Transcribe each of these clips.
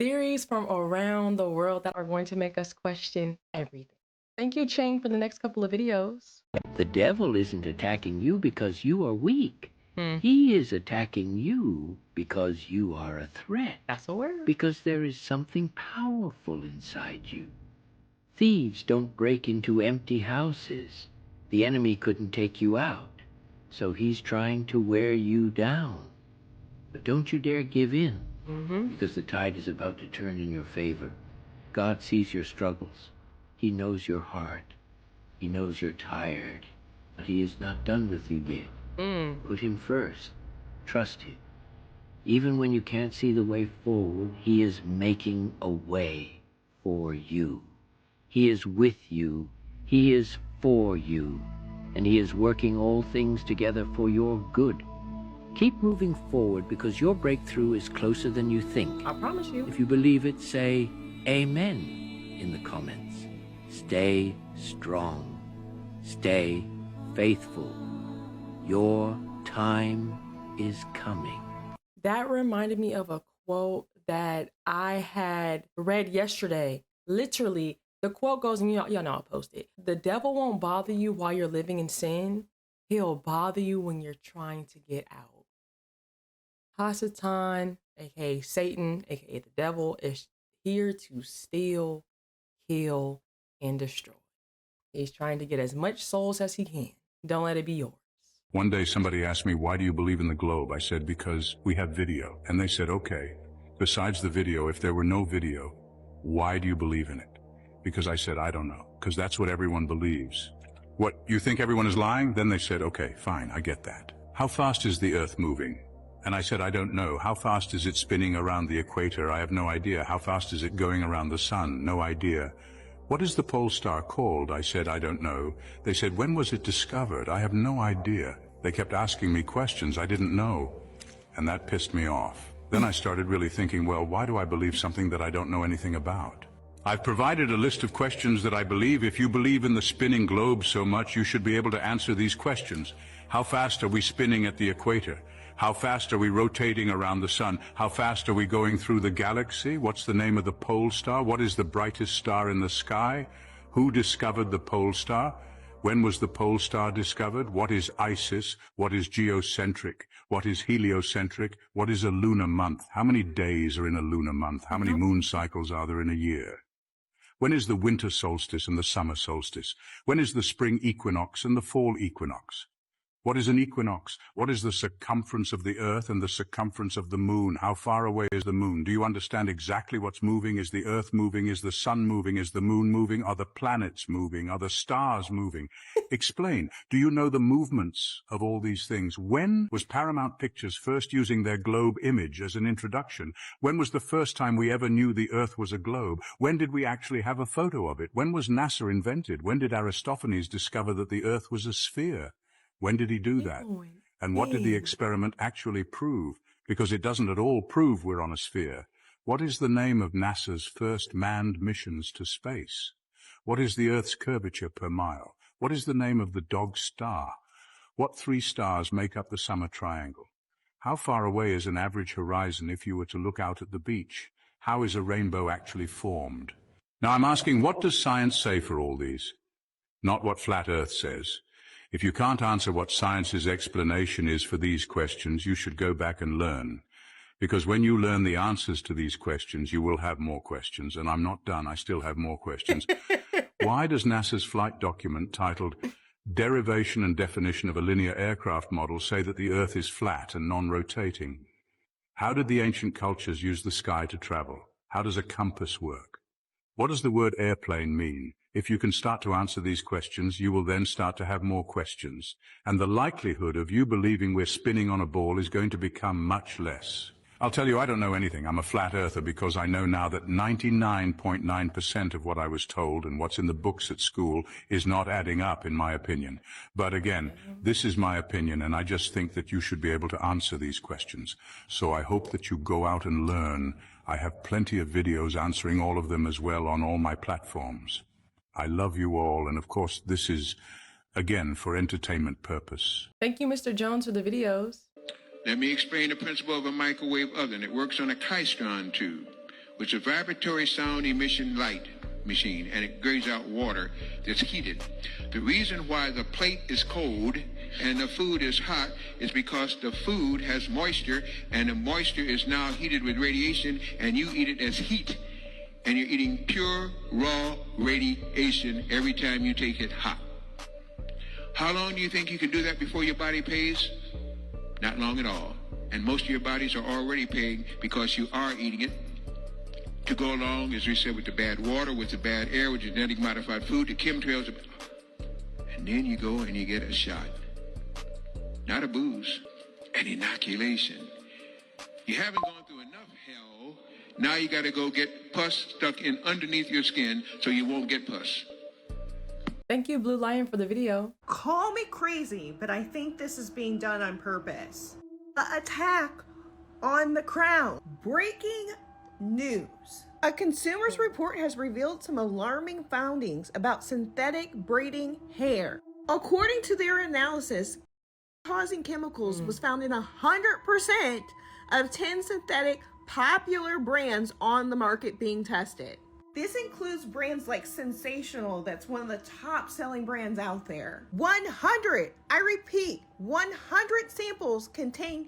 Theories from around the world that are going to make us question everything. Thank you, Chang, for the next couple of videos. The devil isn't attacking you because you are weak. He is attacking you because you are a threat. That's a word. Because there is something powerful inside you. Thieves don't break into empty houses. The enemy couldn't take you out, so he's trying to wear you down. But don't you dare give in, because the tide is about to turn in your favor. God sees your struggles. He knows your heart. He knows you're tired, but he is not done with you yet. Put him first. Trust him. Even when you can't see the way forward, he is making a way for you. He is with you. He is for you. And he is working all things together for your good. Keep moving forward because your breakthrough is closer than you think. I promise you. If you believe it, say amen in the comments. Stay strong. Stay faithful. Your time is coming. That reminded me of a quote that I had read yesterday. Literally, the quote goes, and y'all know I'll post it. The devil won't bother you while you're living in sin. He'll bother you when you're trying to get out. Hasatan, aka Satan, aka the devil, is here to steal, kill, and destroy. He's trying to get as much souls as he can. Don't let it be yours. One day somebody asked me, why do you believe in the globe? I said, because we have video. And they said, okay, besides the video, if there were no video, why do you believe in it? Because I said, I don't know, because that's what everyone believes. What, you think everyone is lying? Then they said, okay, fine, I get that. How fast is the earth moving? And I said, I don't know. How fast is it spinning around the equator? I have no idea. How fast is it going around the sun? No idea. What is the pole star called? I said, I don't know. They said, when was it discovered? I have no idea. They kept asking me questions I didn't know, and that pissed me off. Then I started really thinking, well, why do I believe something that I don't know anything about? I've provided a list of questions that I believe. If you believe in the spinning globe so much, you should be able to answer these questions. How fast are we spinning at the equator? How fast are we rotating around the sun? How fast are we going through the galaxy? What's the name of the pole star? What is the brightest star in the sky? Who discovered the pole star? When was the pole star discovered? What is Isis? What is geocentric? What is heliocentric? What is a lunar month? How many days are in a lunar month? How many moon cycles are there in a year? When is the winter solstice and the summer solstice? When is the spring equinox and the fall equinox? What is an equinox? What is the circumference of the earth and the circumference of the moon? How far away is the moon? Do you understand exactly what's moving? Is the earth moving? Is the sun moving? Is the moon moving? Are the planets moving? Are the stars moving? Explain. Do you know the movements of all these things? When was Paramount Pictures first using their globe image as an introduction? When was the first time we ever knew the earth was a globe? When did we actually have a photo of it? When was NASA invented? When did Aristophanes discover that the earth was a sphere? When did he do that? And what did the experiment actually prove? Because it doesn't at all prove we're on a sphere. What is the name of NASA's first manned missions to space? What is the Earth's curvature per mile? What is the name of the dog star? What 3 stars make up the summer triangle? How far away is an average horizon if you were to look out at the beach? How is a rainbow actually formed? Now I'm asking, what does science say for all these? Not what Flat Earth says. If you can't answer what science's explanation is for these questions, you should go back and learn. Because when you learn the answers to these questions, you will have more questions. And I'm not done. I still have more questions. Why does NASA's flight document titled Derivation and Definition of a Linear Aircraft Model say that the Earth is flat and non-rotating? How did the ancient cultures use the sky to travel? How does a compass work? What does the word airplane mean? If you can start to answer these questions, you will then start to have more questions. And the likelihood of you believing we're spinning on a ball is going to become much less. I'll tell you, I don't know anything. I'm a flat earther because I know now that 99.9% of what I was told and what's in the books at school is not adding up, in my opinion. But again, this is my opinion, and I just think that you should be able to answer these questions. So I hope that you go out and learn. I have plenty of videos answering all of them as well on all my platforms. I love you all, and of course, this is, again, for entertainment purpose. Thank you, Mr. Jones, for the videos. Let me explain the principle of a microwave oven. It works on a Klystron tube. which is a vibratory sound emission light machine, and it grades out water that's heated. The reason why the plate is cold and the food is hot is because the food has moisture, and the moisture is now heated with radiation, and you eat it as heat. And you're eating pure, raw radiation every time you take it hot. How long do you think you can do that before your body pays? Not long at all. And most of your bodies are already paying because you are eating it to go along, as we said, with the bad water, with the bad air, with genetic modified food, the chemtrails. And then you go and you get a shot. Not a booze, an inoculation. You haven't gone through enough hell. Now you got to go get pus stuck in underneath your skin so you won't get pus. Thank you, Blue Lion, for the video. Call me crazy, but I think this is being done on purpose. The attack on the crown. Breaking news. A consumer's report has revealed some alarming findings about synthetic braiding hair. According to their analysis, causing chemicals was found in 100% of 10 synthetic popular brands on the market being tested. This includes brands like Sensational, that's one of the top selling brands out there. 100, I repeat, 100 samples contain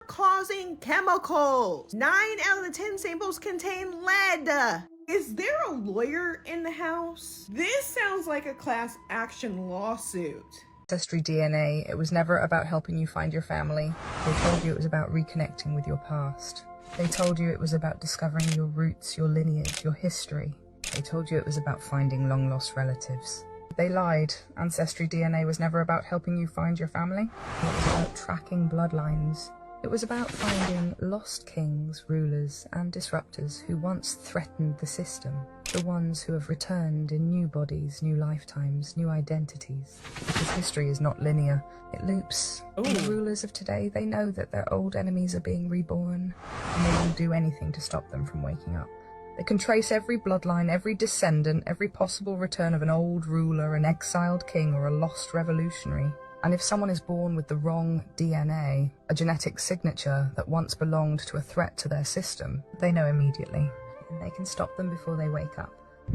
causing chemicals. 9 out of the 10 samples contain lead. Is there a lawyer in the house? This sounds like a class action lawsuit. Ancestry DNA, it was never about helping you find your family. They told you it was about reconnecting with your past. They told you it was about discovering your roots, your lineage, your history. They told you it was about finding long-lost relatives. They lied. Ancestry DNA was never about helping you find your family. It was about tracking bloodlines. It was about finding lost kings, rulers, and disruptors who once threatened the system. The ones who have returned in new bodies, new lifetimes, new identities. Because history is not linear, it loops. And the rulers of today, they know that their old enemies are being reborn, and they will do anything to stop them from waking up. They can trace every bloodline, every descendant, every possible return of an old ruler, an exiled king, or a lost revolutionary. And if someone is born with the wrong DNA, a genetic signature that once belonged to a threat to their system, they know immediately. And they can stop them before they wake up.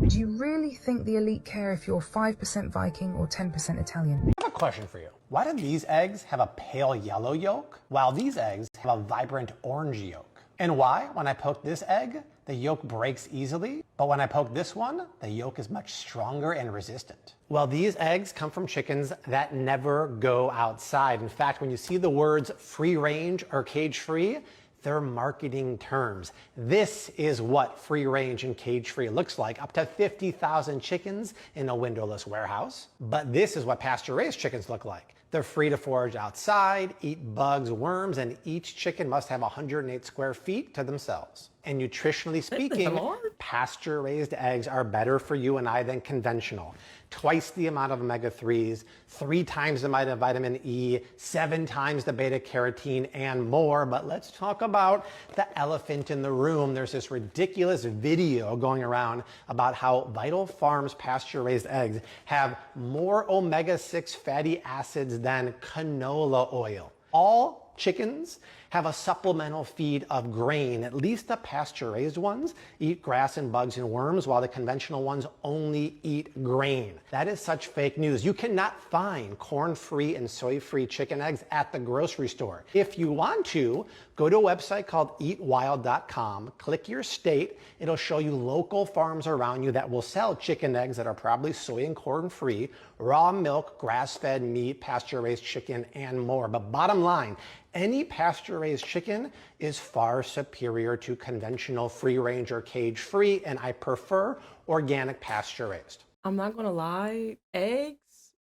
Do you really think the elite care if you're 5% Viking or 10% Italian? I have a question for you. Why do these eggs have a pale yellow yolk, while these eggs have a vibrant orange yolk? And why, when I poke this egg, the yolk breaks easily, but when I poke this one, the yolk is much stronger and resistant? Well, these eggs come from chickens that never go outside. In fact, when you see the words free range or cage free, they're marketing terms. This is what free range and cage free looks like, up to 50,000 chickens in a windowless warehouse. But this is what pasture raised chickens look like. They're free to forage outside, eat bugs, worms, and each chicken must have 108 square feet to themselves. And nutritionally speaking, pasture-raised eggs are better for you and I than conventional. Twice the amount of omega-3s, 3 times the amount of vitamin E, 7 times the beta-carotene, and more. But let's talk about the elephant in the room. There's this ridiculous video going around about how Vital Farms pasture-raised eggs have more omega-6 fatty acids than canola oil. All chickens have a supplemental feed of grain. At least the pasture-raised ones eat grass and bugs and worms, while the conventional ones only eat grain. That is such fake news. You cannot find corn-free and soy-free chicken eggs at the grocery store. If you want to, go to a website called eatwild.com, click your state. It'll show you local farms around you that will sell chicken eggs that are probably soy and corn-free, raw milk, grass-fed meat, pasture-raised chicken, and more. But bottom line, any pasture-raised chicken is far superior to conventional free-range or cage-free, and I prefer organic pasture-raised. I'm not gonna lie, eggs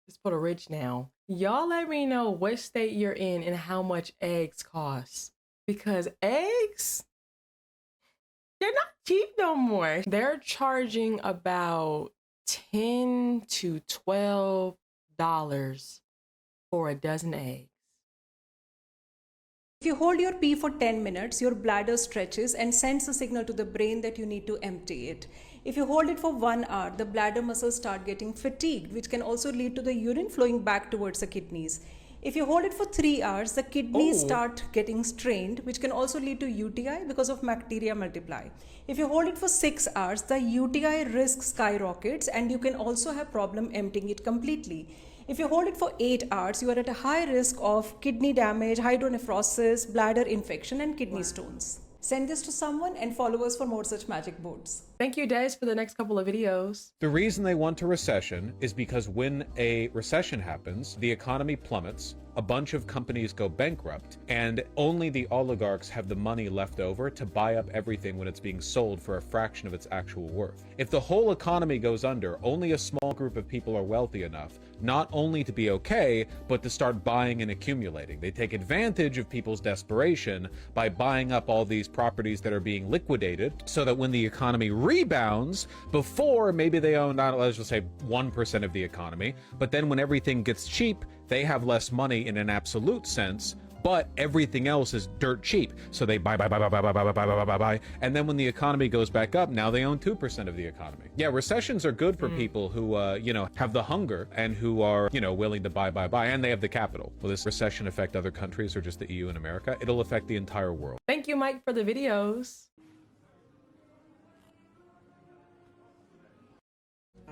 is for the rich now. Y'all let me know what state you're in and how much eggs cost. Because eggs, they're not cheap no more. They're charging about $10 to $12 for a dozen eggs. If you hold your pee for 10 minutes, your bladder stretches and sends a signal to the brain that you need to empty it. If you hold it for 1 hour, the bladder muscles start getting fatigued, which can also lead to the urine flowing back towards the kidneys. If you hold it for 3 hours, the kidneys start getting strained, which can also lead to UTI because of bacteria multiply. If you hold it for 6 hours, the UTI risk skyrockets and you can also have problem emptying it completely. If you hold it for 8 hours, you are at a high risk of kidney damage, hydronephrosis, bladder infection and kidney stones. Send this to someone and follow us for more such magic boards. Thank you, Des, for the next couple of videos. The reason they want a recession is because when a recession happens, the economy plummets, a bunch of companies go bankrupt, and only the oligarchs have the money left over to buy up everything when it's being sold for a fraction of its actual worth. If the whole economy goes under, only a small group of people are wealthy enough, not only to be okay, but to start buying and accumulating. They take advantage of people's desperation by buying up all these properties that are being liquidated, so that when the economy rebounds, before maybe they own, let's just say 1% of the economy, but then when everything gets cheap, they have less money in an absolute sense, but everything else is dirt cheap. So they buy, and then when the economy goes back up, now they own 2% of the economy. Yeah, recessions are good for people who, have the hunger and who are, willing to buy, and they have the capital. Will this recession affect other countries or just the EU and America? It'll affect the entire world. Thank you, Mike, for the videos.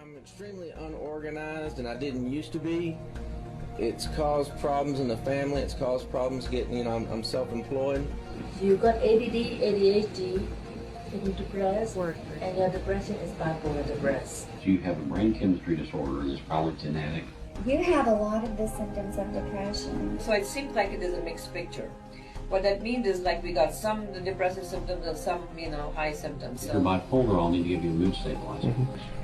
I'm extremely unorganized, and I didn't used to be. It's caused problems in the family. It's caused problems getting, I'm self-employed. You got ADD, ADHD, you're depressed, and your depression is bipolar depressed. You have a brain chemistry disorder, and it's probably genetic. You have a lot of the symptoms of depression. So it seems like it is a mixed picture. What that means is like we got some depressive symptoms and some, high symptoms. If you're bipolar, I'll need to give you a mood stabilizer.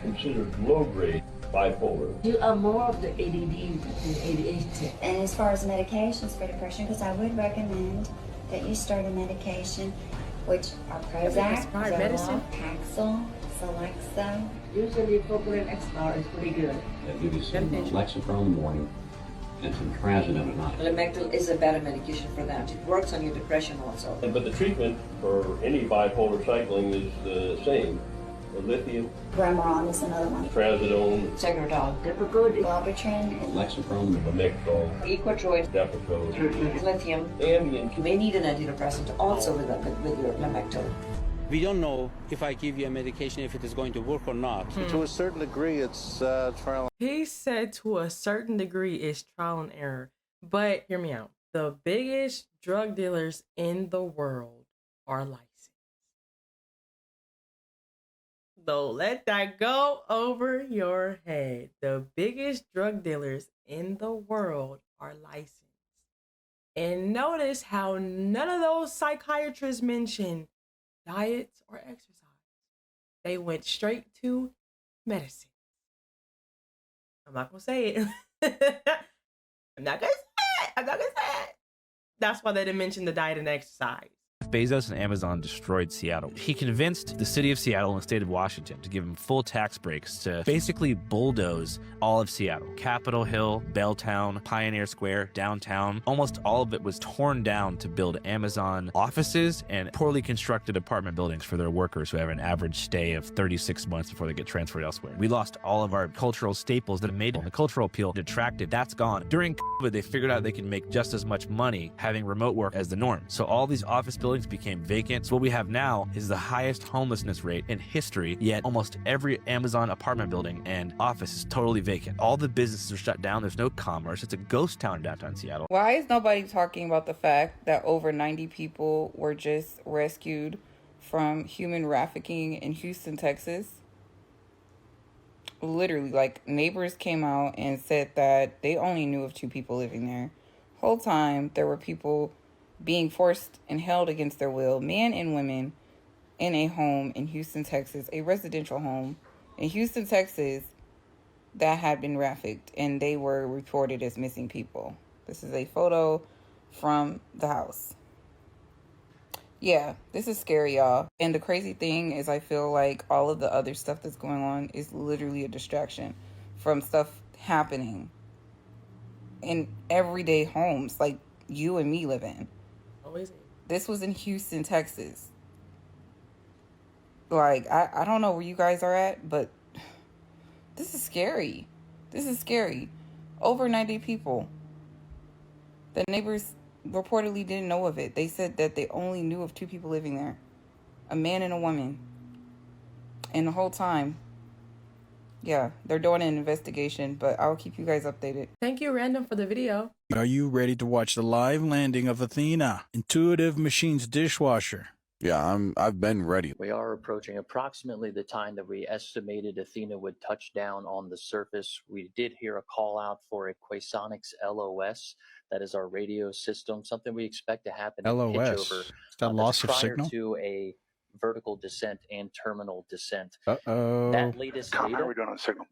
Considered low-grade bipolar. You are more of the ADD than ADHD. And as far as medications for depression, because I would recommend that you start a medication, which are Prozac, Zoloft, Paxil, Celexa. Usually propylene XR is pretty good. They'll give you some Lexapro in the morning and some trazodone at night. Lamictal is a better medication for that. It works on your depression also. But the treatment for any bipolar cycling is the same. The lithium. Remeron is another one. Trazodone. Tegretol. Depakote. Wellbutrin. Lexapro. Lamictal. Equatroid. Depakote. Lithium. Ambien. You may need an antidepressant also with your Lamictal. We don't know if I give you a medication if it is going to work or not. To a certain degree, it's trial. He said to a certain degree it's trial and error. But hear me out. The biggest drug dealers in the world are licensed. So let that go over your head. The biggest drug dealers in the world are licensed. And notice how none of those psychiatrists mention diets or exercise. They went straight to medicine. I'm not gonna say it. I'm not gonna say it. That's why they didn't mention the diet and exercise. Bezos and Amazon destroyed Seattle. He convinced the city of Seattle and the state of Washington to give him full tax breaks to basically bulldoze all of Seattle. Capitol Hill, Belltown, Pioneer Square, downtown, almost all of it was torn down to build Amazon offices and poorly constructed apartment buildings for their workers who have an average stay of 36 months before they get transferred elsewhere. We lost all of our cultural staples that made the cultural appeal detracted. That's gone. During COVID, they figured out they could make just as much money having remote work as the norm. So all these office buildings became vacant. So what we have now is the highest homelessness rate in history, yet almost every Amazon apartment building and office is totally vacant. All the businesses are shut down. There's no commerce. It's a ghost town in downtown Seattle. Why is nobody talking about the fact that over 90 people were just rescued from human trafficking in Houston, Texas? Literally, like, neighbors came out and said that they only knew of 2 people living there. Whole time, there were people being forced and held against their will, men and women, in a home in Houston, Texas, a residential home in Houston, Texas, that had been trafficked, and they were reported as missing people. This is a photo from the house. Yeah, this is scary, y'all. And the crazy thing is I feel like all of the other stuff that's going on is literally a distraction from stuff happening in everyday homes like you and me live in. This was in Houston, Texas. Like, I don't know where you guys are at, but this is scary. This is scary. Over 90 people. The neighbors reportedly didn't know of it. They said that they only knew of 2 people living there, a man and a woman. And the whole time, yeah, they're doing an investigation, but I'll keep you guys updated. Thank you, Random, for the video. Are you ready to watch the live landing of Athena, Intuitive Machines dishwasher? Yeah, I've been ready. We are approaching approximately the time that we estimated Athena would touch down on the surface. We did hear a call out for a Quasonics LOS. That is our radio system, something we expect to happen in LOS. pitchover. Is that loss of prior signal? to a vertical descent and terminal descent. Uh-oh. That latest data. How are we doing on signal?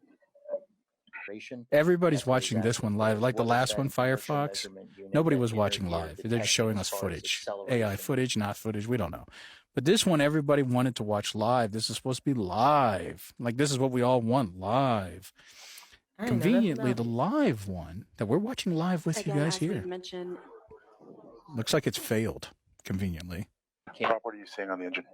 Everybody's watching this one live, like the last one, Firefox. Nobody was watching live. They're just showing us footage. AI footage, not footage, we don't know. But this one, everybody wanted to watch live. This is supposed to be live. Like, this is what we all want, live. Conveniently, the live one that we're watching live with you guys here. Looks like it's failed, conveniently. What are you saying on the engine?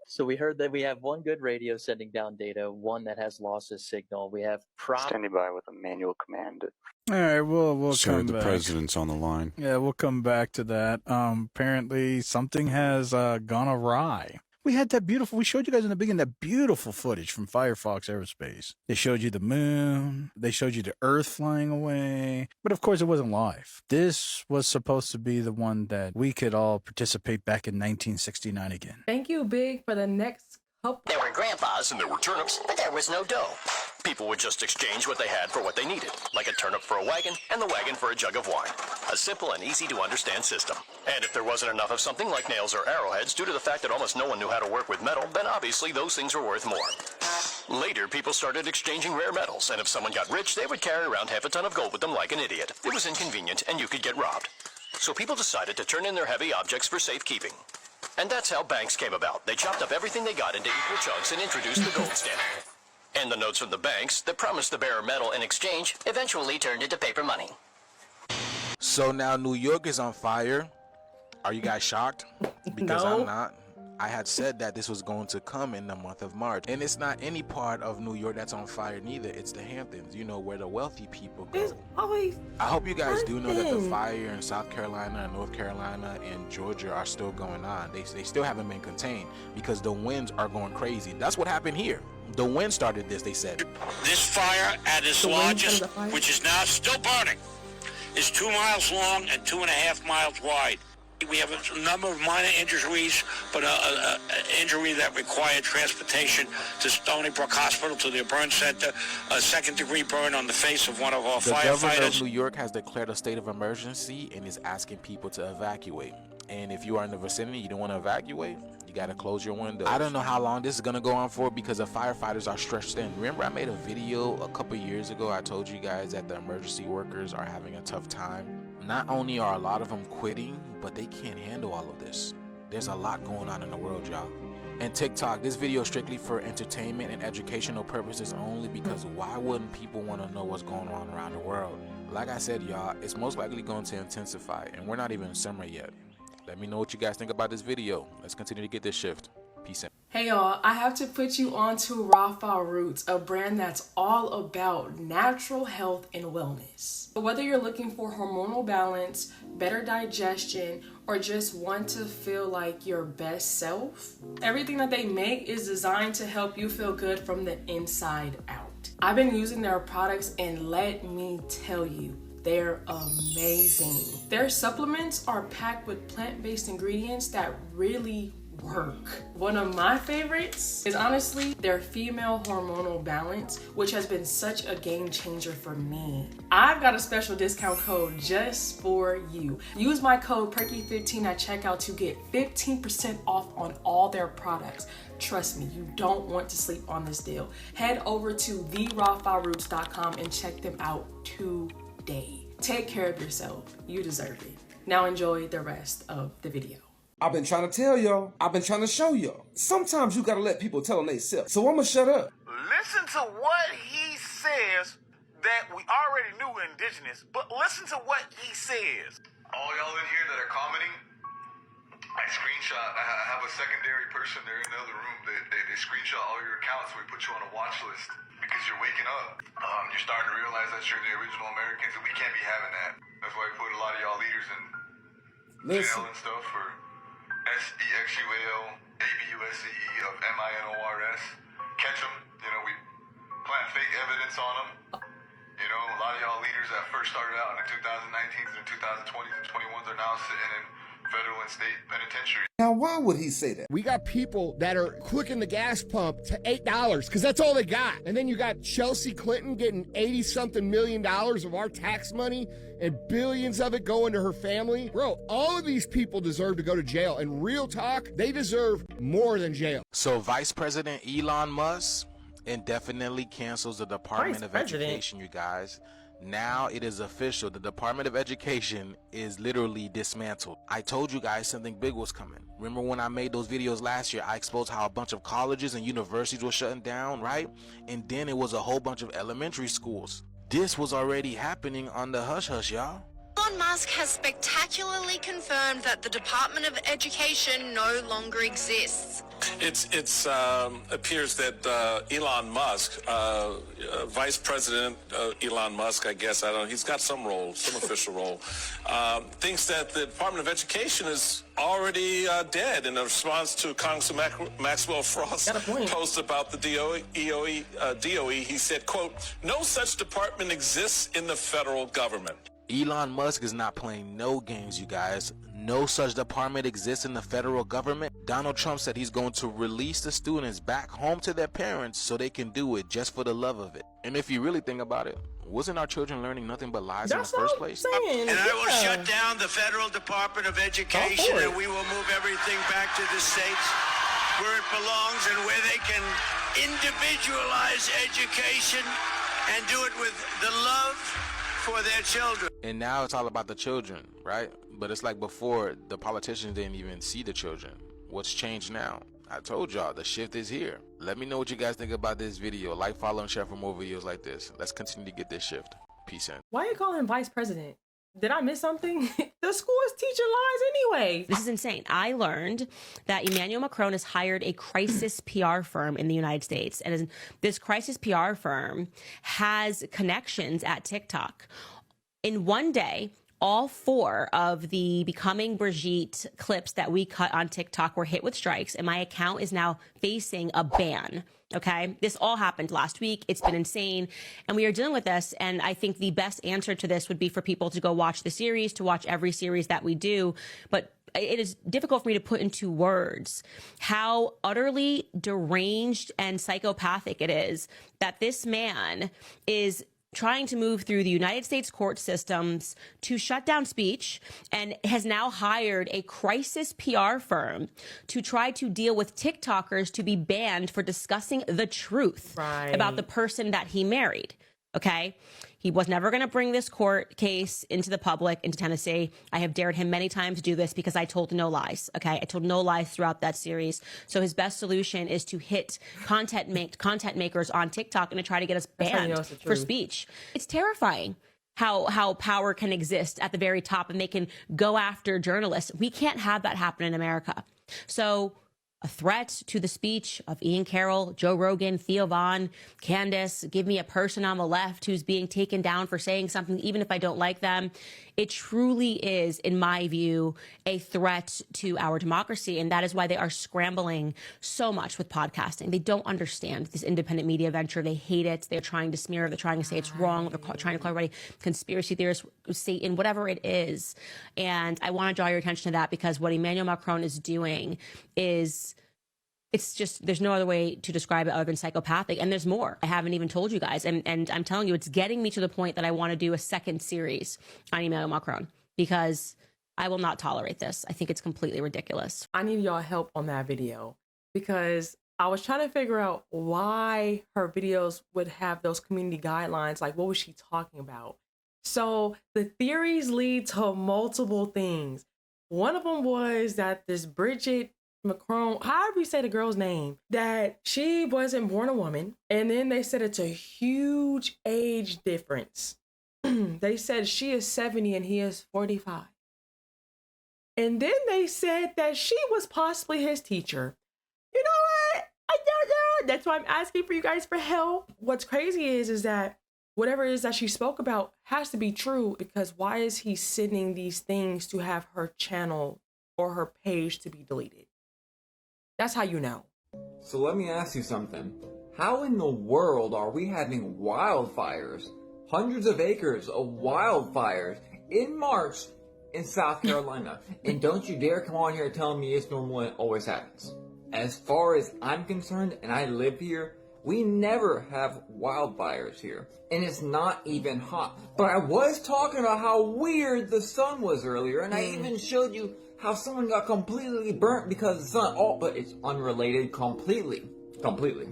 So we heard that we have one good radio sending down data, one that has loss of signal. We have Standing by with a manual command. All right, we'll Sir, come the back. president's on the line. Yeah, we'll come back to that. Apparently something has gone awry. We had that beautiful, we showed you guys in the beginning, that beautiful footage from Firefox Aerospace. They showed you the moon, they showed you the Earth flying away, but of course it wasn't live. This was supposed to be the one that we could all participate back in 1969 again. Thank you, Big, for the next couple. There were grandpas and there were turnips, but there was no dough. People would just exchange what they had for what they needed, like a turnip for a wagon and the wagon for a jug of wine. A simple and easy to understand system. And if there wasn't enough of something like nails or arrowheads due to the fact that almost no one knew how to work with metal, then obviously those things were worth more. Later, people started exchanging rare metals, and if someone got rich, they would carry around half a ton of gold with them like an idiot. It was inconvenient, and you could get robbed. So people decided to turn in their heavy objects for safekeeping. And that's how banks came about. They chopped up everything they got into equal chunks and introduced the gold standard. And the notes from the banks that promised the bearer metal in exchange eventually turned into paper money. So now New York is on fire. Are you guys shocked? Because No. I'm not. I had said that this was going to come in the month of March. And it's not any part of New York that's on fire neither. It's the Hamptons, you know, where the wealthy people go. I hope you guys do know that the fire in South Carolina and North Carolina and Georgia are still going on. They still haven't been contained because the winds are going crazy. That's what happened here. The wind started this, they said. This fire at its largest, which is now still burning, is 2 miles long and 2.5 miles wide. We have a number of minor injuries, but an injury that required transportation to Stony Brook Hospital to their burn center, a second-degree burn on the face of one of our The governor of firefighters. New York has declared a state of emergency and is asking people to evacuate. And if you are in the vicinity, you don't want to evacuate, you got to close your windows. I don't know how long this is going to go on for because the firefighters are stretched thin. Remember I made a video a couple years ago. I told you guys that the emergency workers are having a tough time. Not only are a lot of them quitting, but they can't handle all of this. There's a lot going on in the world, y'all. And TikTok, this video is strictly for entertainment and educational purposes only because why wouldn't people want to know what's going on around the world? Like I said, y'all, it's most likely going to intensify, and we're not even in summer yet. Let me know what you guys think about this video. Let's continue to get this shift. Peace out. Hey y'all, I have to put you on to Rapha Roots, a brand that's all about natural health and wellness. So whether you're looking for hormonal balance, better digestion, or just want to feel like your best self, everything that they make is designed to help you feel good from the inside out. I've been using their products and let me tell you, they're amazing. Their supplements are packed with plant-based ingredients that really work. One of my favorites is honestly their female hormonal balance, which has been such a game changer for me. I've got a special discount code just for you. Use my code Perkyy15 at checkout to get 15% off on all their products. Trust me, you don't want to sleep on this deal. Head over to therapharoots.com and check them out today. Take care of yourself. You deserve it. Now enjoy the rest of the video. I've been trying to tell y'all. I've been trying to show y'all. Sometimes you gotta let people tell them they self. So I'ma shut up. Listen to what he says that we already knew were indigenous, but listen to what he says. All y'all in here that are commenting, I screenshot. I have a secondary person there in the other room. They screenshot all your accounts. So we put you on a watch list because you're waking up. You're starting to realize that you're the original Americans, and we can't be having that. That's why we put a lot of y'all leaders in jail and stuff for SEXUAL, ABUSCE of MINORS. Catch them. You know, we plant fake evidence on them. You know, a lot of y'all leaders that first started out in the 2019s and the 2020s and 21s are now sitting in federal and state penitentiary. Now, why would he say that? We got people that are clicking the gas pump to $8 because that's all they got. And then you got Chelsea Clinton getting $80-something million of our tax money and billions of it going to her family. Bro, all of these people deserve to go to jail. And real talk, they deserve more than jail. So Vice President Elon Musk indefinitely cancels the Department of Education, you guys. Now it is official. The Department of Education is literally dismantled. I told you guys something big was coming. Remember when I made those videos last year, I exposed how a bunch of colleges and universities were shutting down, right? And then it was a whole bunch of elementary schools. This was already happening on the hush-hush, y'all. Elon Musk has spectacularly confirmed that the Department of Education no longer exists. It appears that Elon Musk, Vice President Elon Musk, I guess, I don't know, he's got some role, some official role, thinks that the Department of Education is already dead in response to Congressman Maxwell Frost's post about the DOE. He said, quote, "No such department exists in the federal government." Elon Musk is not playing no games, you guys. No such department exists in the federal government. Donald Trump said he's going to release the students back home to their parents so they can do it just for the love of it. And if you really think about it, wasn't our children learning nothing but lies in the first place? And I will shut down the Federal Department of Education, and we will move everything back to the states where it belongs and where they can individualize education and do it with the love for their children. And now it's all about the children, right? But it's like before, the politicians didn't even see the children. What's changed now? I told y'all, the shift is here. Let me know what you guys think about this video. Like, follow, and share for more videos like this. Let's continue to get this shift. Peace in. Why you call him vice president? Did I miss something? The school is teaching lies anyway. This is insane. I learned that Emmanuel Macron has hired a crisis PR firm in the United States. And this crisis PR firm has connections at TikTok. In one day, all 4 of the Becoming Brigitte clips that we cut on TikTok were hit with strikes, and my account is now facing a ban. Okay, this all happened last week. It's been insane, and we are dealing with this. And I think the best answer to this would be for people to go watch the series, to watch every series that we do. But it is difficult for me to put into words how utterly deranged and psychopathic it is that this man is trying to move through the United States court systems to shut down speech, and has now hired a crisis PR firm to try to deal with TikTokers to be banned for discussing the truth about the person that he married. Okay. He was never going to bring this court case into the public, into Tennessee. I have dared him many times to do this because I told no lies. Okay. I told no lies throughout that series. So his best solution is to hit content makers on TikTok and to try to get us banned for speech. It's terrifying how power can exist at the very top, and they can go after journalists. We can't have that happen in America. So a threat to the speech of Ian Carroll, Joe Rogan, Theo Vaughn, Candace, give me a person on the left who's being taken down for saying something, even if I don't like them. It truly is, in my view, a threat to our democracy. And that is why they are scrambling so much with podcasting. They don't understand this independent media venture. They hate it. They're trying to smear it. They're trying to say it's wrong. They're trying to call everybody conspiracy theorists, Satan, whatever it is. And I want to draw your attention to that, because what Emmanuel Macron is doing is, it's just, there's no other way to describe it other than psychopathic. And there's more. I haven't even told you guys. And I'm telling you, it's getting me to the point that I want to do a second series on Emmanuel Macron, because I will not tolerate this. I think it's completely ridiculous. I need y'all help on that video, because I was trying to figure out why her videos would have those community guidelines. Like, what was she talking about? So the theories lead to multiple things. One of them was that this Bridget Macron, however you say the girl's name, that she wasn't born a woman. And then they said it's a huge age difference. They said she is 70 and he is 45. And then they said that she was possibly his teacher. You know what? I don't know. That's why I'm asking for you guys for help. What's crazy is that whatever it is that she spoke about has to be true, because why is he sending these things to have her channel or her page to be deleted? That's how you know. So let me ask you something. How in the world are we having wildfires, hundreds of acres of wildfires in March in South Carolina? And don't you dare come on here telling me it's normal and it always happens. As far as I'm concerned, and I live here, we never have wildfires here. And it's not even hot. But I was talking about how weird the sun was earlier, and I even showed you how someone got completely burnt because of the sun. Oh, but it's unrelated completely. Completely.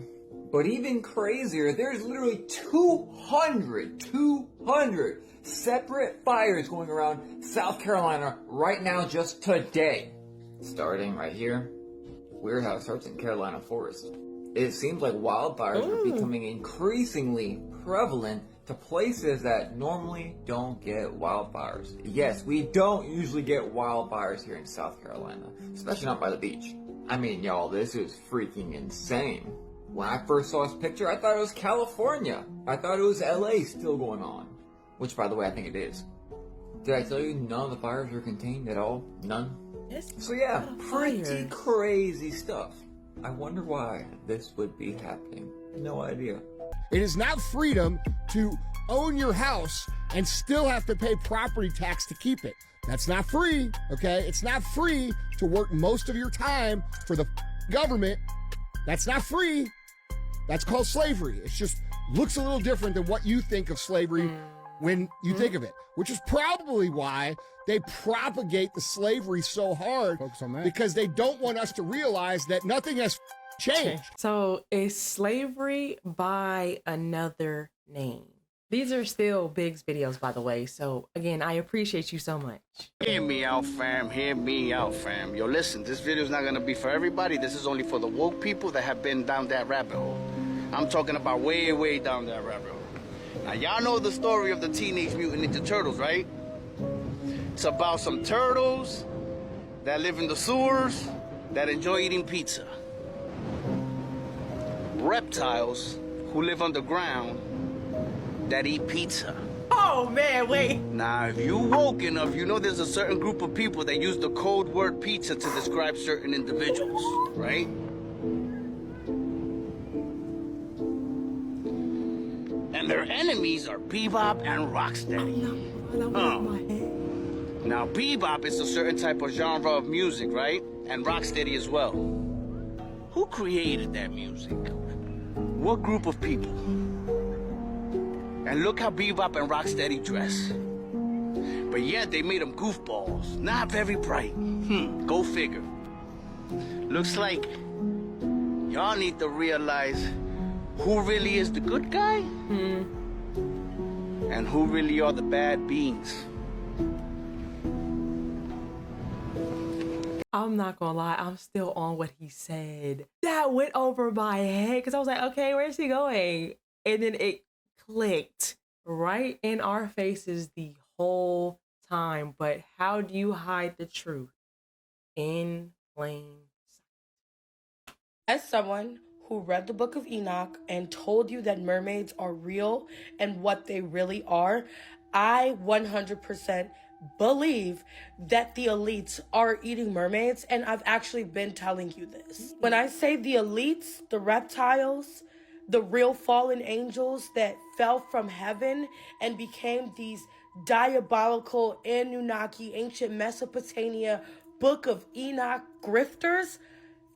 But even crazier, there's literally 200 separate fires going around South Carolina right now, just today. Starting right here. Weird how it starts in Carolina forest. It seems like wildfires are becoming increasingly prevalent to places that normally don't get wildfires. Yes, we don't usually get wildfires here in South Carolina, especially not by the beach. I mean, y'all, this is freaking insane. When I first saw this picture, I thought it was California. I thought it was LA still going on. Which, by the way, I think it is. Did I tell you none of the fires are contained at all? None? Yes. So yeah, pretty crazy stuff. I wonder why this would be happening. No idea. It is not freedom to own your house and still have to pay property tax to keep it. That's not free, okay? It's not free to work most of your time for the government. That's not free. That's called slavery. It just looks a little different than what you think of slavery when you think of it, which is probably why they propagate the slavery so hard, because they don't want us to realize that nothing has changed. So it's slavery by another name. These are still Big's videos, by the way. So again, I appreciate you so much. Hear me out, fam. Hear me out, fam. Yo, listen, this video is not going to be for everybody. This is only for the woke people that have been down that rabbit hole. I'm talking about way, way down that rabbit hole. Now, y'all know the story of the Teenage Mutant Ninja Turtles, right? It's about some turtles that live in the sewers that enjoy eating pizza. Reptiles who live underground that eat pizza. Oh man, wait. Now, if you woke enough, you know there's a certain group of people that use the code word pizza to describe certain individuals, right? And their enemies are Bebop and Rocksteady. Now, Bebop is a certain type of genre of music, right? And Rocksteady as well. Who created that music? What group of people? And look how Bebop and Rocksteady dress. But yet they made them goofballs, not very bright. Go figure. Looks like y'all need to realize who really is the good guy and who really are the bad beings. I'm not gonna lie, I'm still on what he said. That went over my head because I was like, okay, where's he going? And then it clicked right in our faces the whole time. But how do you hide the truth? In plain sight. As someone who read the book of Enoch and told you that mermaids are real and what they really are, I 100% believe that the elites are eating mermaids, and I've actually been telling you this. When I say the elites, the reptiles, the real fallen angels that fell from heaven and became these diabolical Anunnaki, ancient Mesopotamia, book of Enoch grifters,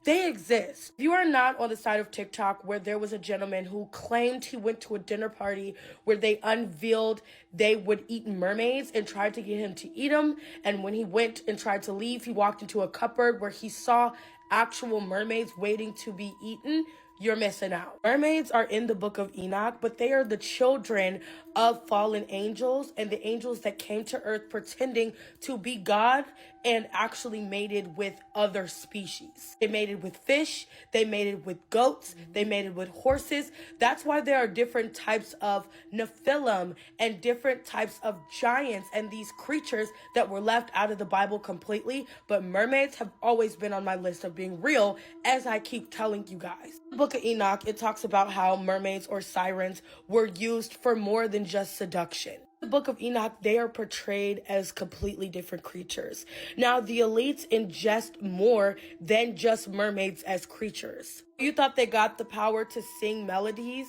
they exist. If you are not on the side of TikTok where there was a gentleman who claimed he went to a dinner party where they unveiled they would eat mermaids and tried to get him to eat them, and when he went and tried to leave, he walked into a cupboard where he saw actual mermaids waiting to be eaten, you're missing out. Mermaids are in the book of Enoch, but they are the children of fallen angels and the angels that came to earth pretending to be God and actually mated with other species. They mated with fish, they mated with goats, they mated with horses. That's why there are different types of Nephilim and different types of giants and these creatures that were left out of the Bible completely. But mermaids have always been on my list of being real, as I keep telling you guys. The Book of Enoch, it talks about how mermaids or sirens were used for more than just seduction. The Book of Enoch, they are portrayed as completely different creatures. Now, the elites ingest more than just mermaids as creatures. You thought they got the power to sing melodies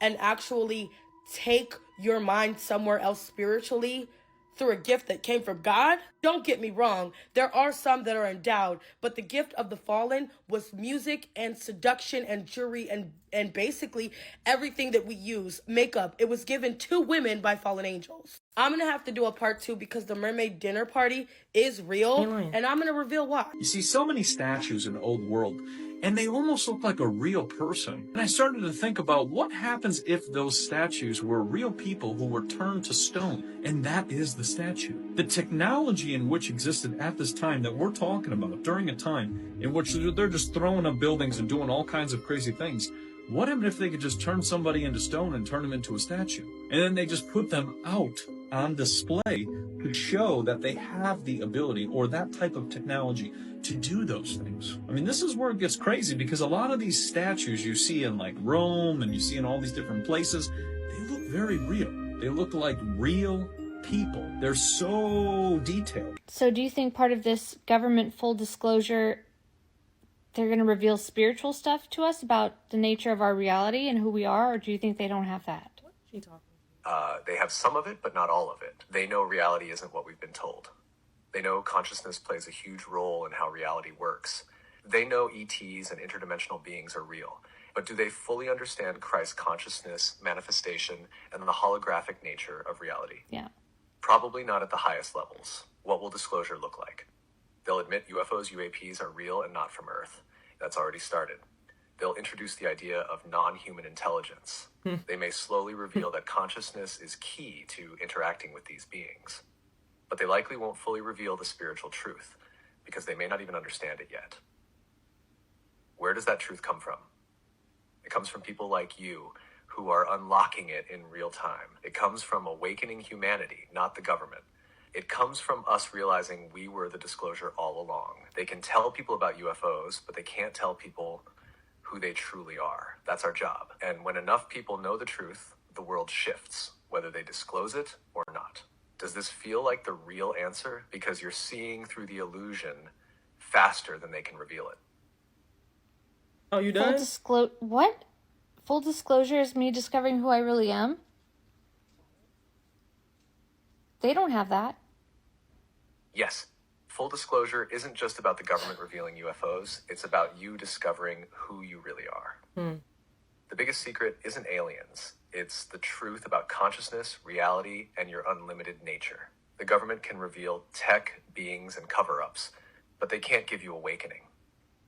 and actually take your mind somewhere else spiritually through a gift that came from God? Don't get me wrong, there are some that are endowed, but the gift of the fallen was music and seduction and jewelry and basically everything that we use, makeup. It was given to women by fallen angels. I'm gonna have to do a part 2 because the mermaid dinner party is real, and I'm gonna reveal why. You see so many statues in the old world, and they almost look like a real person. And I started to think about what happens if those statues were real people who were turned to stone, and that is the statue. The technology in which existed at this time that we're talking about, during a time in which they're just throwing up buildings and doing all kinds of crazy things, what happened if they could just turn somebody into stone and turn them into a statue? And then they just put them out on display to show that they have the ability or that type of technology to do those things. I mean, this is where it gets crazy, because a lot of these statues you see in like Rome and you see in all these different places, they look very real. They look like real people. They're so detailed. So do you think part of this government full disclosure, they're going to reveal spiritual stuff to us about the nature of our reality and who we are, or do you think they don't have that? They have some of it, but not all of it. They know reality isn't what we've been told. They know consciousness plays a huge role in how reality works. They know ETs and interdimensional beings are real. But do they fully understand Christ's consciousness, manifestation, and the holographic nature of reality? Yeah. Probably not at the highest levels. What will disclosure look like? They'll admit UFOs, UAPs are real and not from Earth. That's already started. They'll introduce the idea of non-human intelligence. They may slowly reveal that consciousness is key to interacting with these beings. But they likely won't fully reveal the spiritual truth, because they may not even understand it yet. Where does that truth come from? It comes from people like you, who are unlocking it in real time. It comes from awakening humanity, not the government. It comes from us realizing we were the disclosure all along. They can tell people about UFOs, but they can't tell people who they truly are. That's our job. And when enough people know the truth, the world shifts, whether they disclose it or not. Does this feel like the real answer? Because you're seeing through the illusion faster than they can reveal it. Oh, you done? What? Full disclosure is me discovering who I really am? They don't have that. Yes. Full disclosure isn't just about the government revealing UFOs. It's about you discovering who you really are. The biggest secret isn't aliens. It's the truth about consciousness, reality, and your unlimited nature. The government can reveal tech, beings, and cover-ups, but they can't give you awakening.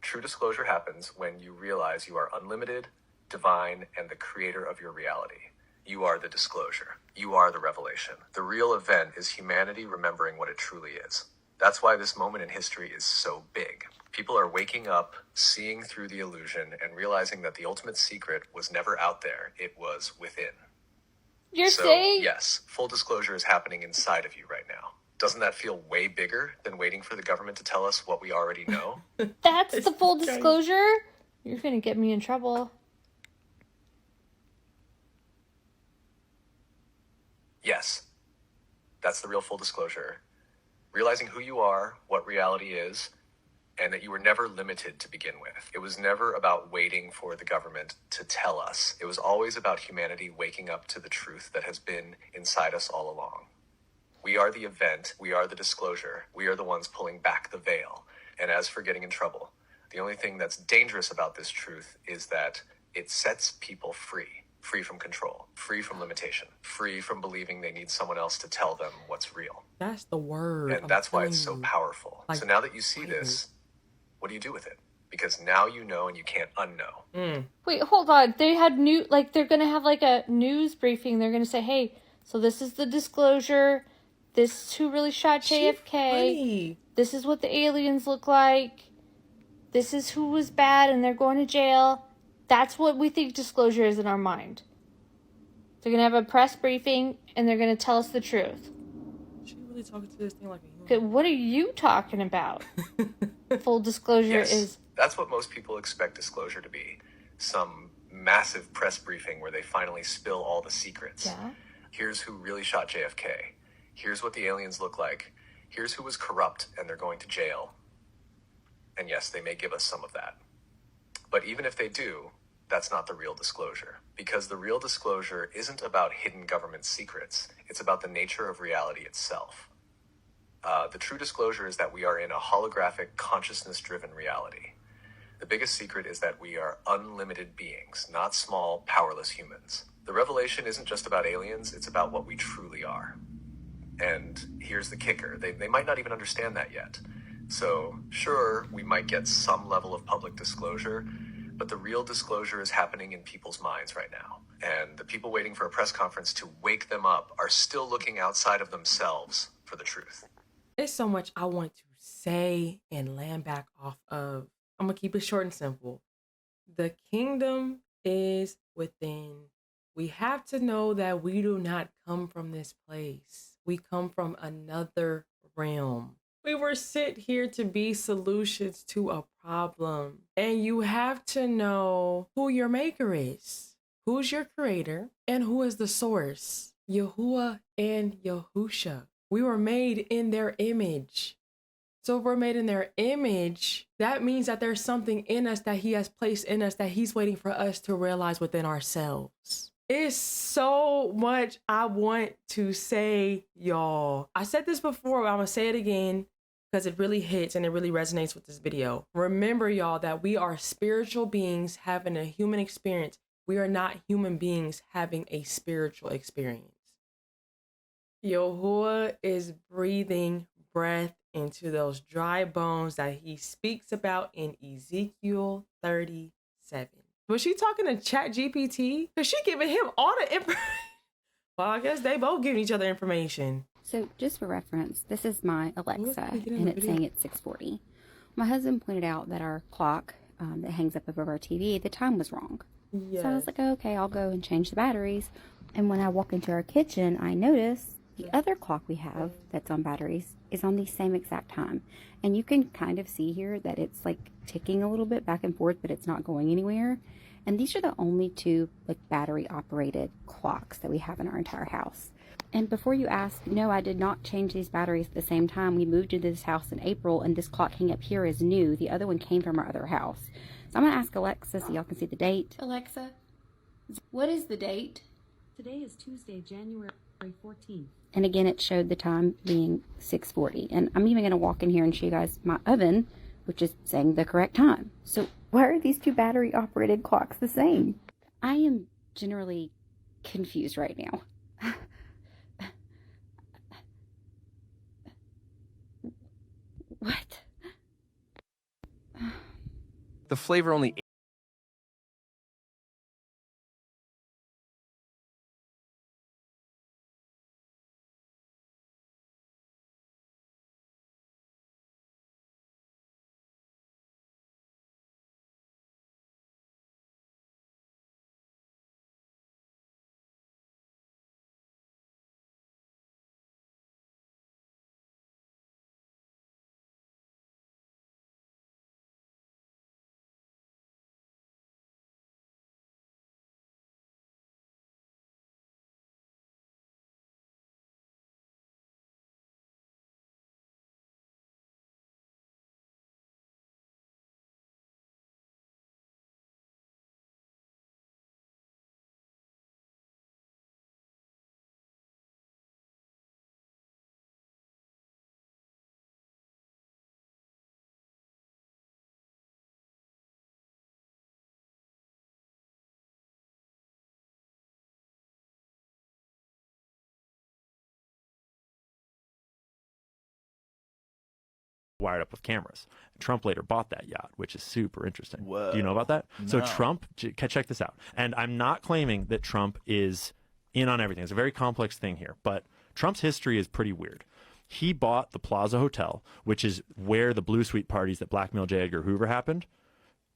True disclosure happens when you realize you are unlimited, divine, and the creator of your reality. You are the disclosure. You are the revelation. The real event is humanity remembering what it truly is. That's why this moment in history is so big. People are waking up, seeing through the illusion, and realizing that the ultimate secret was never out there. It was within. You're saying? Yes, full disclosure is happening inside of you right now. Doesn't that feel way bigger than waiting for the government to tell us what we already know? That's the full disclosure? You're going to get me in trouble. Yes, that's the real full disclosure. Realizing who you are, what reality is, and that you were never limited to begin with. It was never about waiting for the government to tell us. It was always about humanity waking up to the truth that has been inside us all along. We are the event, we are the disclosure, we are the ones pulling back the veil. And as for getting in trouble, the only thing that's dangerous about this truth is that it sets people free. Free from control, free from limitation, free from believing they need someone else to tell them what's real. That's the word. And that's why it's so powerful. Like, so now that you see this, what do you do with it? Because now you know and you can't unknow. Wait, hold on. They had they're going to have like a news briefing. They're going to say, hey, so this is the disclosure. This is who really shot JFK. This is what the aliens look like. This is who was bad and they're going to jail. That's what we think disclosure is in our mind. They're going to have a press briefing, and they're going to tell us the truth. She really talking to this thing like a human. Okay, what are you talking about? Full disclosure Yes, is... that's what most people expect disclosure to be. some massive press briefing where they finally spill all the secrets. Yeah. Here's who really shot JFK. Here's what the aliens look like. Here's who was corrupt and they're going to jail. And yes, they may give us some of that. But even if they do, that's not the real disclosure. Because the real disclosure isn't about hidden government secrets. It's about the nature of reality itself. The true disclosure is that we are in a holographic, consciousness-driven reality. The biggest secret is that we are unlimited beings, not small, powerless humans. The revelation isn't just about aliens, it's about what we truly are. And here's the kicker. They might not even understand that yet. So, sure, we might get some level of public disclosure, but the real disclosure is happening in people's minds right now. And the people waiting for a press conference to wake them up are still looking outside of themselves for the truth. There's so much I want to say and land back off of. I'm going to keep it short and simple. The kingdom is within. We have to know that we do not come from this place. We come from another realm. We were sent here to be solutions to a problem. And you have to know who your maker is, who's your creator, and who is the source. Yahuwah and Yahusha. We were made in their image. So if we're made in their image, that means that there's something in us that he has placed in us that he's waiting for us to realize within ourselves. It's so much I want to say, y'all. I said this before, but I'm gonna say it again because it really hits and it really resonates with this video. Remember, y'all, that we are spiritual beings having a human experience. We are not human beings having a spiritual experience. Yahuwah is breathing breath into those dry bones that he speaks about in Ezekiel 37. Was she talking to ChatGPT? Because she giving him all the information. Well, I guess they both giving each other information. So just for reference, this is my Alexa, and it's saying it's 6:40. My husband pointed out that our clock that hangs up above our TV, the time was wrong. Yes. So I was like, oh, okay, I'll go and change the batteries. And when I walk into our kitchen, I notice the other clock we have that's on batteries is on the same exact time. And you can kind of see here that it's like ticking a little bit back and forth, but it's not going anywhere. And these are the only two like battery operated clocks that we have in our entire house. And before you ask, no, I did not change these batteries at the same time. We moved into this house in April, and this clock hanging up here is new. The other one came from our other house. So I'm going to ask Alexa so y'all can see the date. Alexa, what is the date? Today is Tuesday, January 14th. And again, it showed the time being 6:40. And I'm even going to walk in here and show you guys my oven, which is saying the correct time. So why are these two battery operated clocks the same? I am generally confused right now. What? The flavor only wired up with cameras. Trump later bought that yacht, which is super interesting. Whoa. Do you know about that? So No. Trump, check this out. And I'm not claiming that Trump is in on everything. It's a very complex thing here, but Trump's history is pretty weird. He bought the Plaza Hotel, which is where the Blue Suite parties that blackmailed J. Edgar Hoover happened.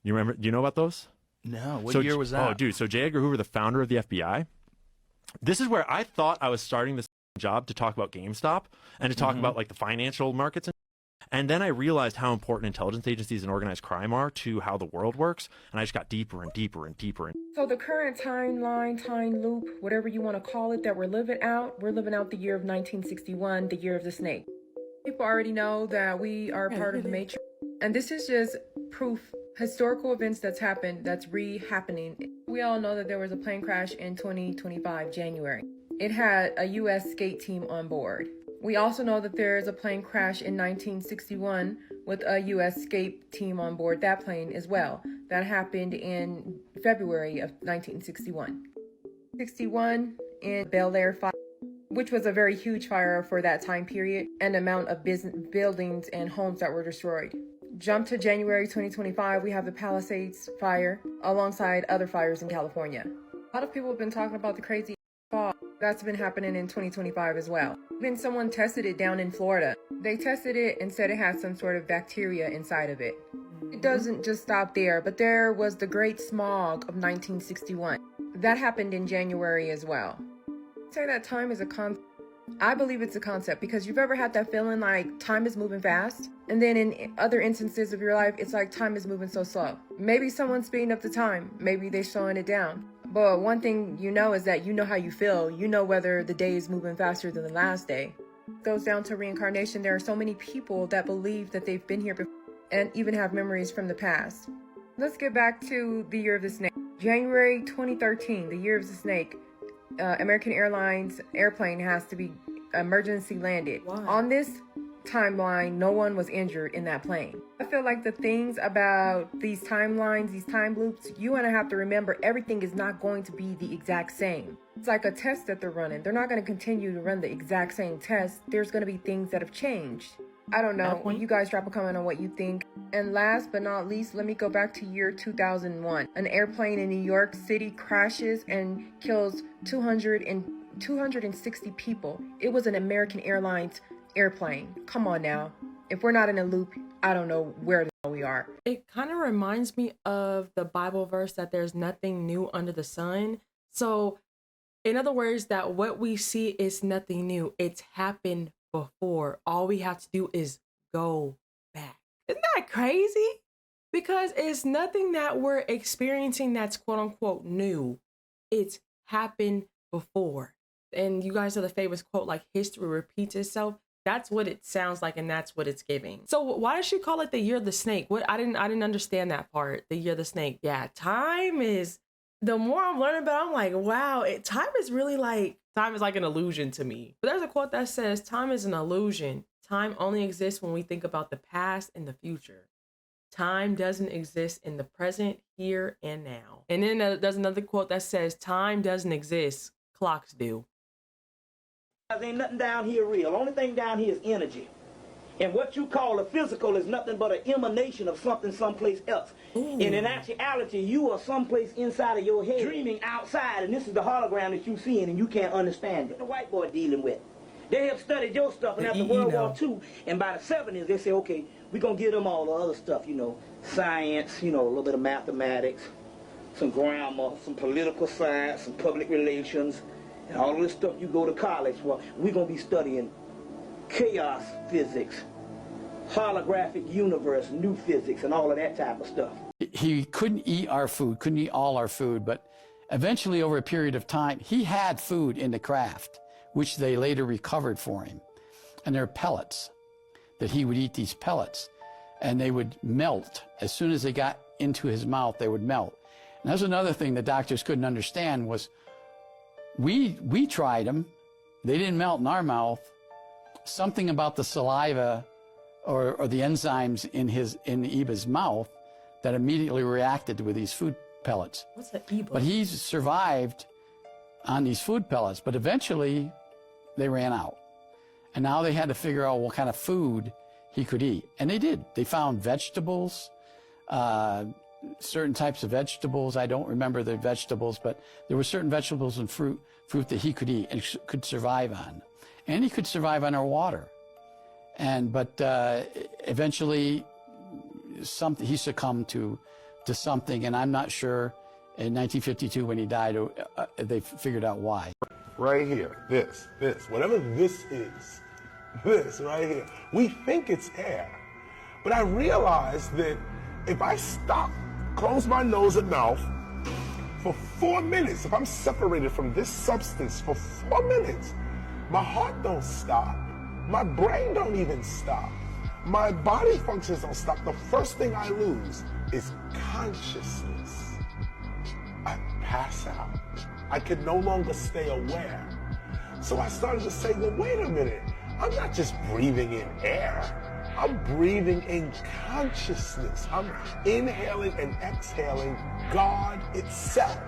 You remember? Do you know about those? No. What year was that? Oh, dude. So J. Edgar Hoover, the founder of the FBI. This is where I thought I was starting this job to talk about GameStop and to talk about like the financial markets. And then I realized how important intelligence agencies and organized crime are to how the world works. And I just got deeper and deeper and deeper. So the current timeline, time loop, whatever you want to call it, that we're living out the year of 1961, the year of the snake. People already know that we are part of the Matrix. And this is just proof, historical events that's happened, that's re-happening. We all know that there was a plane crash in 2025, January. It had a U.S. skate team on board. We also know that there is a plane crash in 1961 with a U.S. skate team on board that plane as well. That happened in February of 1961. 61 in Bel Air fire, which was a very huge fire for that time period, and amount of buildings and homes that were destroyed. Jump to January 2025, we have the Palisades fire alongside other fires in California. A lot of people have been talking about the crazy fog that's been happening in 2025 as well. Even someone tested it down in Florida. They tested it and said it had some sort of bacteria inside of it. It doesn't just stop there, but there was the Great Smog of 1961. That happened in January as well. Say that time is a concept. I believe it's a concept because you've ever had that feeling like time is moving fast, and then in other instances of your life, it's like time is moving so slow. Maybe someone's speeding up the time. Maybe they're slowing it down. But one thing you know is that you know how you feel. You know whether the day is moving faster than the last day. It goes down to reincarnation. There are so many people that believe that they've been here before and even have memories from the past. Let's get back to the year of the snake. January 2013, the year of the snake. American Airlines airplane has to be emergency landed. Why? On this timeline, no one was injured in that plane. I feel like the things about these timelines, these time loops, you want to have to remember everything is not going to be the exact same. It's like a test that they're running. They're not going to continue to run the exact same test. There's going to be things that have changed. I don't know. You guys drop a comment on what you think. And last but not least, let me go back to year 2001. An airplane in New York City crashes and kills 260 people. It was an American Airlines airplane. Come on now. If we're not in a loop, I don't know where the hell we are. It kind of reminds me of the Bible verse that there's nothing new under the sun. So, in other words, that what we see is nothing new. It's happened before. All we have to do is go back. Isn't that crazy? Because it's nothing that we're experiencing that's quote unquote new. It's happened before. And you guys know the famous quote, like history repeats itself. That's what it sounds like, and that's what it's giving. So why does she call it the year of the snake? What I didn't understand that part. The year of the snake. Yeah, time is, the more I'm learning about it, I'm like, wow, time is like an illusion to me. But there's a quote that says, time is an illusion. Time only exists when we think about the past and the future. Time doesn't exist in the present, here and now. And then there's another quote that says, time doesn't exist, clocks do. Ain't nothing down here real. Only thing down here is energy. And what you call a physical is nothing but an emanation of something someplace else. Ooh. And in actuality, you are someplace inside of your head, dreaming outside, and this is the hologram that you're seeing, and you can't understand it. The white boy dealing with. They have studied your stuff, and after World War II, and by the 70s, they say, okay, we're going to give them all the other stuff, science, a little bit of mathematics, some grammar, some political science, some public relations, and all of this stuff you go to college for. We're going to be studying chaos physics, holographic universe, new physics, and all of that type of stuff. He couldn't eat our food, couldn't eat all our food, but eventually over a period of time, he had food in the craft, which they later recovered for him. And they're pellets, that he would eat these pellets, and they would melt. As soon as they got into his mouth, they would melt. And that's another thing the doctors couldn't understand was, we tried them, they didn't melt in our mouth. Something about the saliva or the enzymes in Eba's mouth that immediately reacted with these food pellets. What's the Eba? But he's survived on these food pellets, but eventually they ran out. And now they had to figure out what kind of food he could eat. And they did. They found vegetables, certain types of vegetables. I don't remember the vegetables, but there were certain vegetables and fruit that he could eat and could survive on. And he could survive on our water. But eventually he succumbed to something, and I'm not sure in 1952 when he died, they figured out why. Right here, this, whatever this is, this right here, we think it's air. But I realized that if I stop, close my nose and mouth for 4 minutes, if I'm separated from this substance for 4 minutes, my heart don't stop. My brain don't even stop. My body functions don't stop. The first thing I lose is consciousness. I pass out. I can no longer stay aware. So I started to say, well, wait a minute. I'm not just breathing in air. I'm breathing in consciousness. I'm inhaling and exhaling God itself.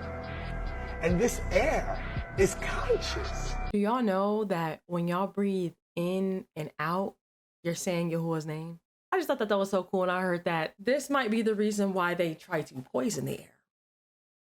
And this air is conscious. Do y'all know that when y'all breathe in and out, you're saying Yahuwah's name? I just thought that was so cool, and I heard that this might be the reason why they try to poison the air.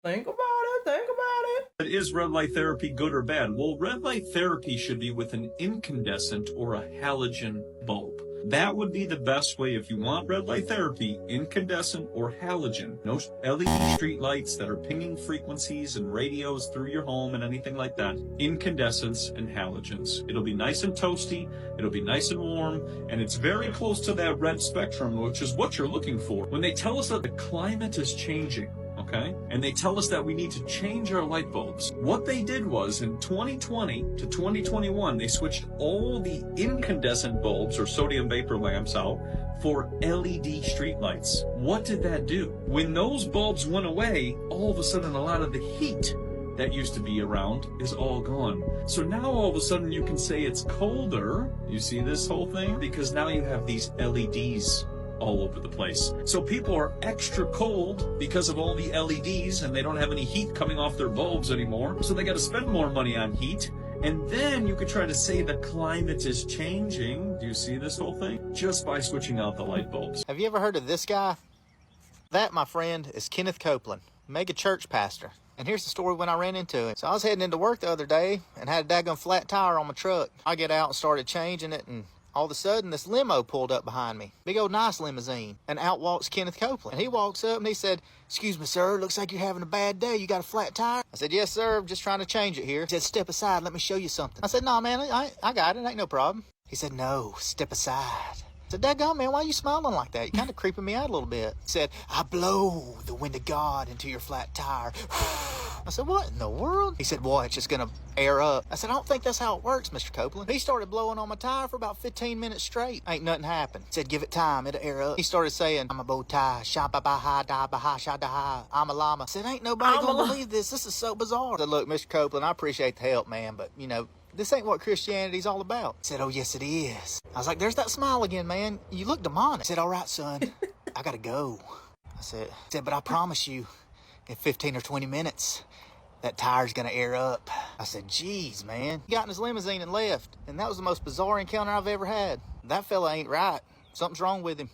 Think about it, think about it. Is red light therapy good or bad? Well, red light therapy should be with an incandescent or a halogen bulb. That would be the best way if you want red light therapy, incandescent or halogen. No LED street lights that are pinging frequencies and radios through your home and anything like that. Incandescents and halogens. It'll be nice and toasty, it'll be nice and warm, and it's very close to that red spectrum, which is what you're looking for. When they tell us that the climate is changing, okay? And they tell us that we need to change our light bulbs. What they did was in 2020 to 2021, they switched all the incandescent bulbs or sodium vapor lamps out for LED street lights. What did that do? When those bulbs went away, all of a sudden a lot of the heat that used to be around is all gone. So now all of a sudden you can say it's colder. You see this whole thing? Because now you have these LEDs all over the place. So people are extra cold because of all the LEDs and they don't have any heat coming off their bulbs anymore. So they got to spend more money on heat. And then you could try to say the climate is changing. Do you see this whole thing? Just by switching out the light bulbs. Have you ever heard of this guy? That, my friend, is Kenneth Copeland, mega church pastor. And here's the story when I ran into him. So I was heading into work the other day and had a daggone flat tire on my truck. I get out and started changing it, and all of a sudden, this limo pulled up behind me. Big old nice limousine. And out walks Kenneth Copeland. And he walks up and he said, "Excuse me, sir, looks like you're having a bad day. You got a flat tire?" I said, "Yes, sir, I'm just trying to change it here." He said, "Step aside, let me show you something." I said, "No, man, I got it, ain't no problem." He said, "No, step aside." I said, "Daggone, man, why are you smiling like that? You're kind of creeping me out a little bit." He said, "I blow the wind of God into your flat tire." I said, "What in the world?" He said, "Boy, it's just going to air up." I said, "I don't think that's how it works, Mr. Copeland." He started blowing on my tire for about 15 minutes straight. Ain't nothing happened. He said, "Give it time, it'll air up." He started saying, "I'm a bow tie, sha-ba-ba-ha-da-ba-ha-sha-da-ha, I'm a llama." I said, "Ain't nobody going to believe this. This is so bizarre." I said, "Look, Mr. Copeland, I appreciate the help, man, but, you know, this ain't what Christianity's all about." He said, "Oh, yes, it is." I was like, "There's that smile again, man. You look demonic." He said, "All right, son, I got to go." I said, "But I promise you, in 15 or 20 minutes, that tire's gonna air up." I said, "Geez, man." He got in his limousine and left, and that was the most bizarre encounter I've ever had. That fella ain't right. Something's wrong with him.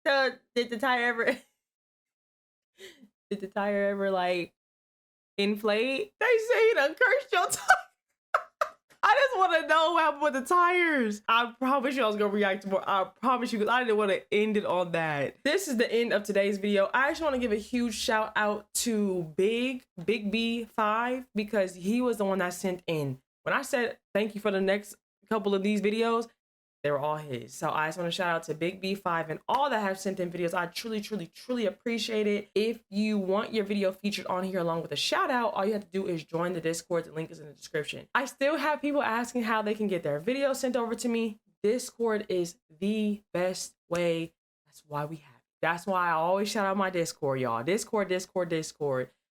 So did the tire ever like inflate? They say you done cursed your tire. I just want to know what happened with the tires. I promise you I was going to react to more. I promise you, because I didn't want to end it on that. This is the end of today's video. I just want to give a huge shout out to Big B5, because he was the one that sent in. When I said thank you for the next couple of these videos, they were all his. So I just want to shout out to Big B5 and all that have sent in videos. I truly appreciate it. If you want your video featured on here along with a shout out, all you have to do is join the Discord. The link is in the description. I still have people asking how they can get their videos sent over to me. Discord is the best way. That's why we have it. That's why I always shout out my Discord, y'all. Discord.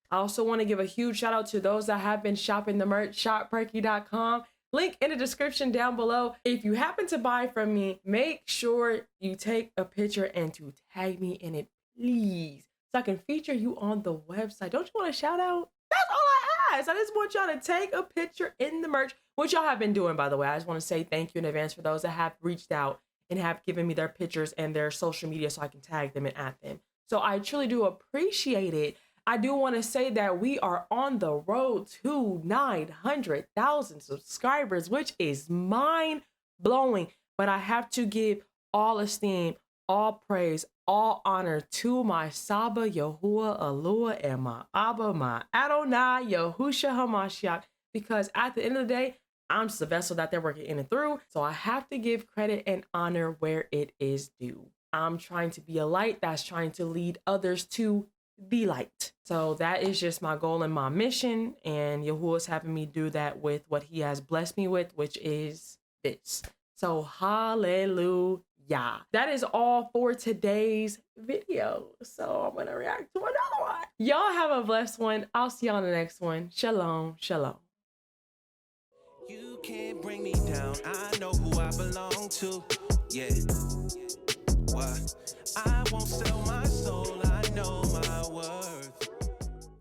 I also want to give a huge shout out to those that have been shopping the merch. ShopPerkyy.com. Link in the description down below. If you happen to buy from me, make sure you take a picture and to tag me in it, please, so I can feature you on the website. Don't you want a shout out? That's all I ask. I just want y'all to take a picture in the merch, which y'all have been doing, by the way. I just want to say thank you in advance for those that have reached out and have given me their pictures and their social media so I can tag them and add them. So I truly do appreciate it. I do want to say that we are on the road to 900,000 subscribers, which is mind-blowing. But I have to give all esteem, all praise, all honor to my Saba, Yahuwah, Alua, and my Abba, my Adonai, Yahusha HaMashiach. Because at the end of the day, I'm just a vessel that they're working in and through. So I have to give credit and honor where it is due. I'm trying to be a light that's trying to lead others to the light. So that is just my goal and my mission. And Yahuwah is having me do that with what he has blessed me with, which is this. So hallelujah. That is all for today's video. So I'm going to react to another one. Y'all have a blessed one. I'll see y'all in the next one. Shalom, shalom. You can't bring me down. I know who I belong to. Yeah. What? I won't sell my soul. I know my worth.